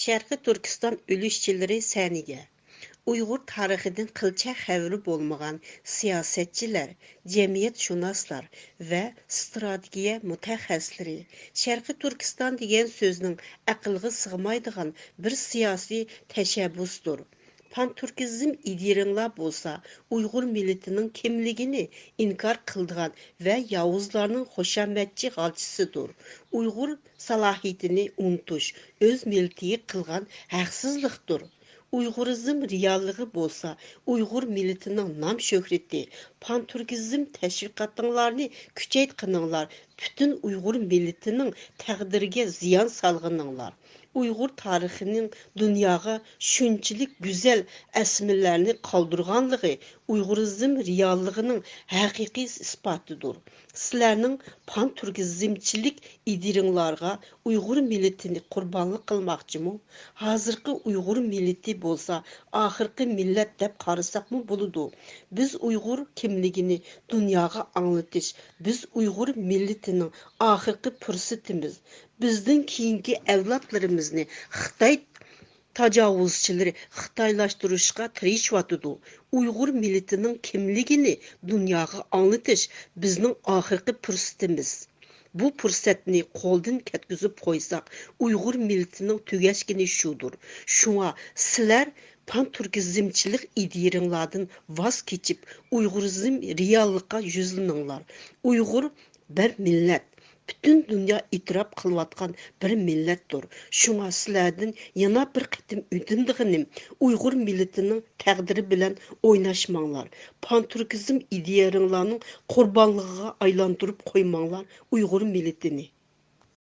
Şərqi Türkistan ölüşçiləri səniga. Uyğur tarixidən qılça xəbəri olmayan siyasetçiler, cəmiyyətşünaslar və strategiya mütəxəssisləri Şərqi Türkistan degan sözün aqlğa sığmaydigan bir siyasi təşəbbüsdür. Pan-Türkizm ideyalar bolsa, Uyğur milletinin kimligini inkar qıldıgan və Yavuzlarının xoşametçi qalçısıdır. Uyğur salahiyetini unutuş, öz milletiga qılğan haqsızlıqdır. Uyğurizm reallığı bolsa, Uyğur milletinin nam şöhreti, pan-türkizm təşviqatlarını küçeytqininglar, bütün Uyğur milletinin təqdiriga ziyan salğıninglar. Uyğur tarixinin dünyaya şunçilik güzel əsmirlərini qaldırğanlığı Uyğurizm reallığının həqiqi ispatıdır. Sizlərinin pan-türkizmçilik idirinlarga Uyğur milletini qurbanlıq qılmaqçımı? Hazırki Uyğur milleti bolsa, axırki millet dep qarısaqmı buludu? Biz Uyğur kimligini dünyaya anlatış, biz Uyğur milletinin axırki fürsətimiz. Bizden keyinki evlatlarımızı Xitay təcavüzçiləri Xitaylaşdırışqa tirişvatıdı. Uyğur milletinin kimligini dünyaya anlatış bizning axırki fürsətimiz. Bu fürsətni qo'ldan ketkizib qo'ysak, Uyğur milletinin tügəşkini şudur. Şuna sizlər pan-türkizmçilik ideyalardan vaz keçib Uyğurizm reallıqqa yüzləninglar. Uyğur bir millet. Bütün dünya itiraf qılıyatqan bir milletdir. Şuna sizlərdən yana bir qitim üdündiğinim Uyğur milletinin təqdiri bilan oynaşmanglar. Pan-türkizm ideyalarının qurbanlığına aylandırıb qoymanglar Uyğur milletini.